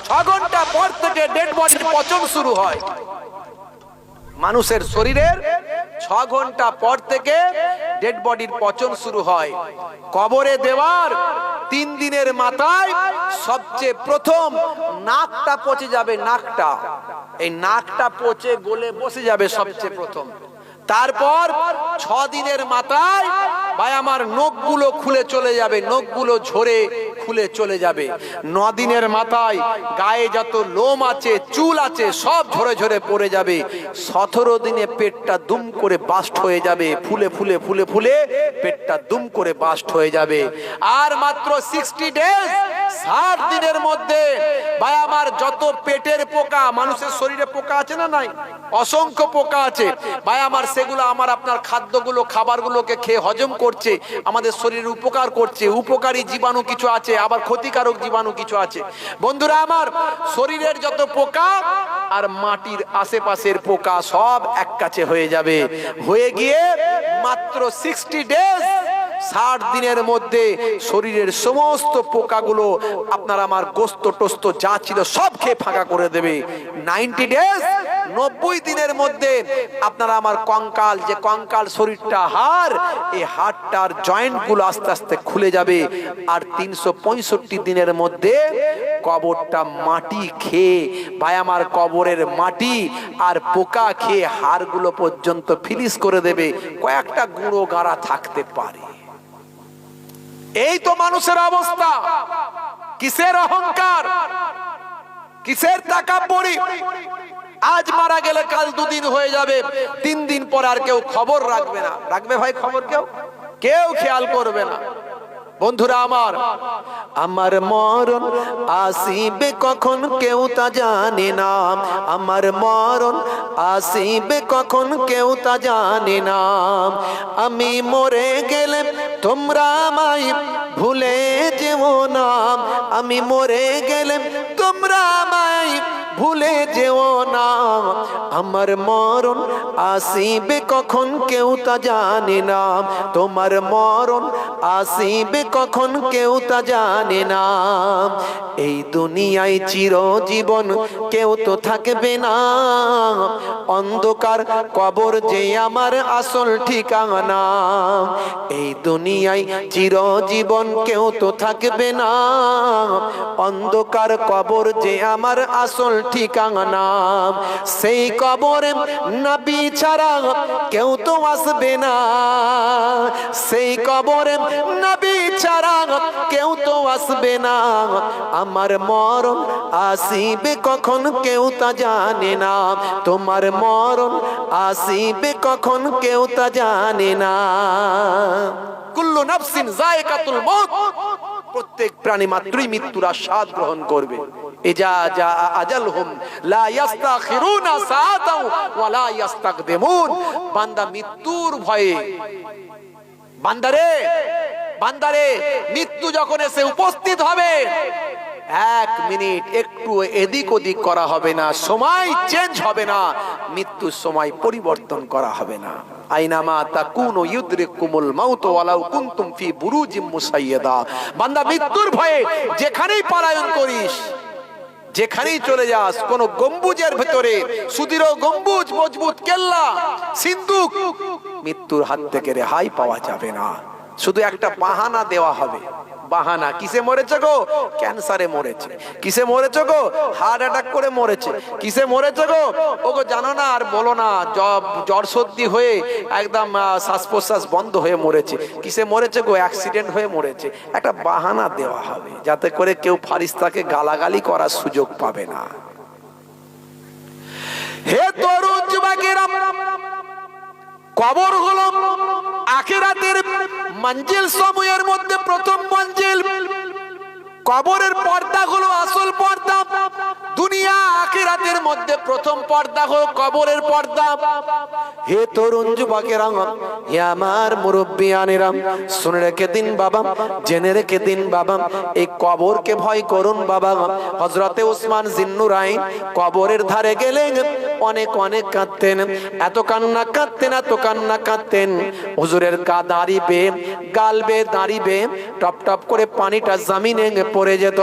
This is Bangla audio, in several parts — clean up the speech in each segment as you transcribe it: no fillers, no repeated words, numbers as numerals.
6 ঘন্টা পর থেকে ডেড বডির পচন শুরু হয়। মানুষের শরীরের 6 ঘন্টা পর থেকে ডেড বডির পচন শুরু হয়। কবরে দেওয়ার 3 দিনের মাথায় সবচেয়ে প্রথম নাকটা পচে যাবে। নাকটা, এই নাকটা পচে গলে বসে যাবে সবচেয়ে প্রথম। তারপর 6 দিনের মাথায় ভাই আমার নখগুলো খুলে চলে যাবে, নখগুলো ঝরে খুলে চলে যাবে। 9 দিনের মাথায় গায়ে যত লোম আছে, চুল আছে, সব ঝরে ঝরে পড়ে যাবে। 17 দিনে পেটটা দুম করে বাস্ট হয়ে যাবে, ফুলে ফুলে ফুলে ফুলে পেটটা দুম করে বাস্ট হয়ে যাবে। আর মাত্র 60 ডেজ, 60 দিনের মধ্যে ভাই আমার যত পেটের পোকা, মানুষের শরীরে পোকা আছে না নাই? অসংখ্য পোকা আছে ভাই আমার, সেগুলো আমার আপনার খাদ্যগুলো, খাবারগুলোকে খেয়ে হজম করছে, আমাদের শরীরে উপকার করছে। উপকারী জীবাণু কিছু আছে, আবার ক্ষতিকারক জীবাণু কিছু আছে। বন্ধুরা আমার, শরীরের যত পোকা আর মাটির আশেপাশের পোকা সব এক কাছে হয়ে যাবে। হয়ে গিয়ে মাত্র 60 ডেজ, 60 দিনের মধ্যে শরীরের সমস্ত পোকাগুলো আপনার আমার গোস্ত টোস্ত যা ছিল সব খেয়ে ফাঁকা করে দেবে। 90 ডেজ, 90 দিনের মধ্যে আপনারা আমার কঙ্কাল, যে কঙ্কাল শরীরটা হাড়, এই হাড়টার জয়েন্ট গুলো আস্তে আস্তে খুলে যাবে। আর 365 দিনের মধ্যে কবরটা মাটি খেয়ে ভাই আমার, কবরের মাটি আর পোকা খেয়ে হাড়গুলো পর্যন্ত ফিনিশ করে দেবে, কয়েকটা গুঁড়ো গাড়া থাকতে পারে। এই তো মানুষের অবস্থা। কিসের অহংকার, কিসের তাকাব্বুরি? আজ মারা গেলে কাল 2 দিন হয়ে যাবে, 3 দিন পর আর কেউ খবর রাখবে না। রাখবে ভাই খবর? কেউ খেয়াল করবে না। বন্ধুরা আমার, আমার মরণ আসিবে কখন কেউ তা জানে না। আমার মরণ আসিবে কখন কেউ তা জানে না। আমি মরে গেলে তোমরা আমায় ভুলে যেও না। আমি মরে গেলে তোমরা আমায় ভুলে যেও না। আমার মরণ আসিবে কখন কেউ তা জানে না। তোমার মরণ আসিবে কখন কেউ তা জানে না। এই দুনিয়ায় চিরজীবন কেউ তো থাকবে না। অন্ধকার কবর যে আমার আসল ঠিকানা। এই দুনিয়ায় চিরজীবন কেউ তো থাকবে না। অন্ধকার কবর যে আমার আসল ঠিকানা। সেই কবরে নবী ছাড়া কেউ তো আসবে না। সেই কবরে নবী ছাড়া কেউ তো আসবে না। আমার মরণ আসিবে কখন কেউ তা জানে না। তোমার মরণ আসিবে কখন কেউ তা জানে না। কুল্লু নাফসিন যায়কাতুল মউত, প্রত্যেক প্রাণী মাত্রই মৃত্যুর আস্বাদ গ্রহণ করবে। ইজা জা আজালহুম লা ইস্তাখিরুনা সাআতাও ওয়া লা ইস্তাকদিমুন। বান্দা মৃত্যুর ভয়ে, বান্দারে মৃত্যু যখন এসে উপস্থিত হবে, 1 মিনিট একটু এদিক ওদিক করা হবে না, সময় চেঞ্জ হবে না, মৃত্যুর সময় পরিবর্তন করা হবে না। আইনামা তাকুনু ইউদরিকুমুল মাউত ওয়ালাউ কুনতুম ফি বুরুজিম মুসাইয়াদা। বান্দা মৃত্যুর ভয়ে যেখানেই পলায়ন করিস, যেখানেই চলে যাস, কোন গম্বুজের ভিতরে, সুদৃঢ় গম্বুজ, মজবুত কেল্লা, সিন্দুক, মৃত্যুর হাত থেকে রেহাই পাওয়া যাবে না। শুধু একটা বাহানা দেওয়া হবে। বাহানা, কিসে মরেছে গো? ক্যান্সারে মরেছে। কিসে মরেছে গো? হার্ট অ্যাটাক করে মরেছে। কিসে মরেছে গো? ওগো জানো না, আর বলো না, জ্বর সর্দি হয়ে একদম শ্বাস প্রশ্বাস বন্ধ হয়ে মরেছে। কিসে মরেছে গো? অ্যাক্সিডেন্ট হয়ে মরেছে। একটা বাহানা দেওয়া হবে যাতে করে কেউ ফারিস্তাকে গালাগালি করার সুযোগ পাবে না। হে তরুণ যুবকেরা, কবর হলো আখিরাতের মঞ্জিল সমূহের মধ্যে প্রথম মঞ্জিল। কবরের পর্দা হলো আসল পর্দা। দুনিয়া আখিরাতের মধ্যে প্রথম পর্দা হলো কবরের পর্দা। হে তরুণ যুবকেরা, হে আমার মুরব্বিয়ানেরা, শুনে রেখে দিন বাবা, জেনে রেখে দিন বাবা, এই কবরকে ভয় করুন বাবা। হযরতে ওসমান জিন্নুরাইন কবরের ধারে গেলেন, অনেক অনেক কাঁদতেন, এত কান্না কাঁদতেন, এত কান্না কাঁদতেন, হুজুরের দাড়ি বেয়ে গাল বেয়ে দাড়ি বেয়ে টপ টপ করে পানিটা জমিনে পড়ে যেত।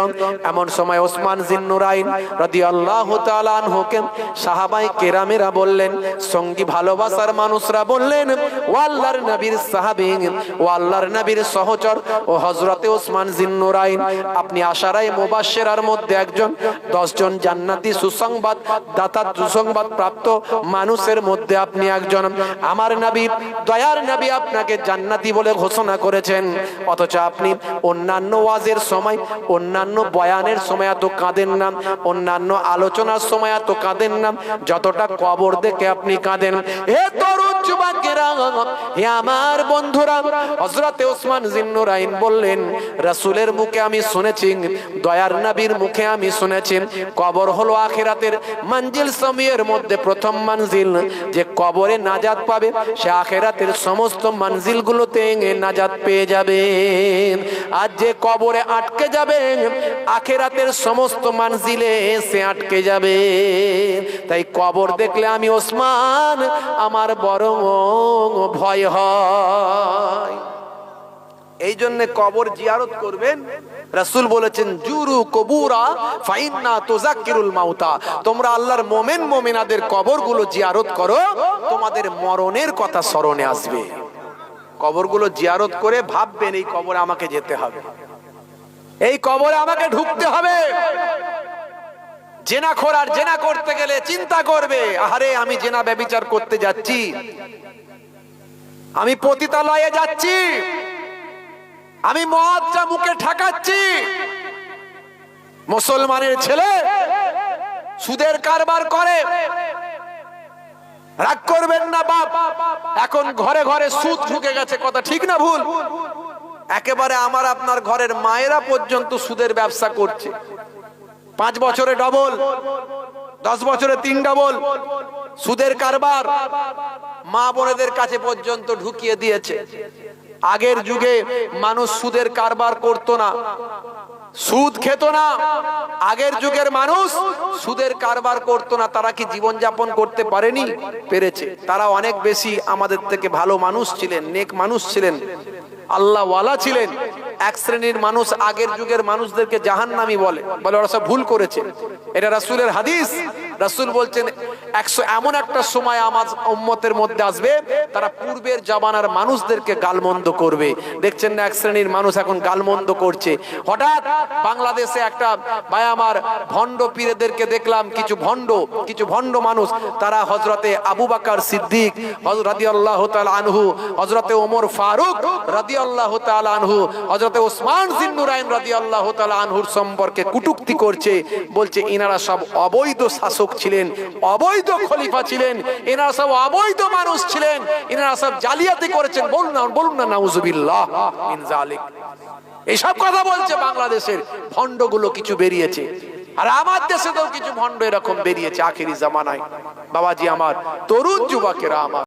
এমন সময় ওসমান জিন্নুরাইন রাদিয়াল্লাহু তাআলা আনহুকে সাহাবায়ে কেরামেরা বললেন, সঙ্গী ভালোবাসার মানুষরা বললেন, ও আল্লাহর নবীর সাহাবী, ও আল্লাহর নবীর সহচর ও হযরতে ওসমান জিন্নুরাইন, আপনি আশারায়ে মুবাশশিরার মধ্যে একজন, 10 জন জান্নাতি সুসংবাদ দাতা সুসংবাদ প্রাপ্ত মানুষের মধ্যে আপনি একজন। আমার নবী, দয়ার নবী আপনাকে জান্নাতি বলে ঘোষণা করেছেন, অথচ আপনি অন্যান্য ওয়াজের সময়, অন্যান্য বয়ানের সময় এত কাঁদেন না, অন্যান্য আলোচনার সময় এত কাঁদেন না, যতটা কবর দেখে আপনি কাঁদেন। হে তরুণ যুবকেরা, হে আমার বন্ধুরা, হযরতে ওসমান জিন্নুরাইন বললেন, রাসূলের মুখে আমি শুনেছি, দয়ার নবীর মুখে আমি শুনেছি, কবর হলো আখিরাতের মঞ্জিল সমূহের মধ্যে প্রথম মঞ্জিল। যে কবরে নাজাত পাবে সে আখিরাতের সমস্ত মঞ্জিলগুলোতে নাজাত পেয়ে যাবে। আর যে কবরে আটকে যাবে আখিরাতের সমস্ত মঞ্জিলে সে আটকে যাবে। তাই কবর দেখলে আমি ওসমান আমার বড় ভয় হয়। এই জন্য কবর জিয়ারত করবেন। রাসূল বলেছেন, জুরু কবুরা ফাইন্না তুযাক্কিরুল মাউতা, তোমরা আল্লাহর মুমিন মুমিনাদের কবরগুলো জিয়ারত করো, তোমাদের মরণের কথা স্মরণে আসবে। কবরগুলো জিয়ারত করে ভাববেন, এই কবরে আমাকে যেতে হবে, এই কবরে আমাকে ঢুকতে হবে। জেনাখোর আর জেনা করতে গেলে চিন্তা করবে, আরে আমি জেনা ব্যভিচার করতে যাচ্ছি, আমি পতিতালয়ে যাচ্ছি, আমি মদটা মুখে ঠাকাচ্ছি। মুসলমানের ছেলে সুদের কারবার করে, রাগ করবেন না বাপ, এখন ঘরে ঘরে সুদ ঢুকে গেছে, কথা ঠিক না ভুল? একেবারে আমার আপনার ঘরের মায়েরা পর্যন্ত সুদের ব্যবসা করছে। 5 বছরে ডবল, 10 বছরে 3 ডবল সুদের কারবার মা বোনেদের কাছে পর্যন্ত ঢুকিয়ে দিয়েছে। আগের যুগে মানুষ সুদের কারবার করত না, সুদ খেত না। আগের যুগের মানুষ সুদের কারবার করত না। তারা কি জীবন যাপন করতে পারেনি? পেরেছে। তারা অনেক বেশি আমাদের থেকে ভালো মানুষ ছিলেন, নেক মানুষ ছিলেন, আল্লাহ ওয়ালা ছিলেন। এক শ্রেণীর মানুষ আগের যুগের মানুষদেরকে জাহান্নামী বলে, ওরা সব ভুল করেছে। এটা রাসূলের হাদিস। রাসূল বলছেন, এমন একটা সময় আমার উম্মতের মধ্যে আসবে, তারা পূর্বের জামানার মানুষদেরকে গালমন্দ করবে। দেখছেন না এক শ্রেণীর মানুষ এখন গালমন্দ করছে। হঠাৎ বাংলাদেশে একটা ভাই আমার ভণ্ড পীরদেরকে দেখলাম, কিছু ভণ্ড মানুষ, তারা হযরতে আবু বকর সিদ্দিক রাদিয়াল্লাহু তাআলা আনহু, হযরতে ওমর ফারুক রাদিয়াল্লাহু তাআলা আনহু, হযরতে ওসমান জিন্নুরাইন রাদিয়াল্লাহু তাআলা আনহুর সম্পর্কে কটূক্তি করছে। বলছে ইনারা সব অবৈধ শাসক ছিলেন, অবৈধ খলিফা ছিলেন, এনারা সব অবৈধ মানুষ ছিলেন, এনারা সব জালিয়াতি করেছেন। বলুন না নাউজুবিল্লাহ মিন যালিক। এইসব কথা বলছে। বাংলাদেশের ভণ্ডগুলো কিছু বেরিয়েছে, আর আমার দেশে তো কিছু ভণ্ড এরকম বেরিয়েছে আখেরি জামানায়। বাবাজি আমার, তরুণ যুবকেরা আমার,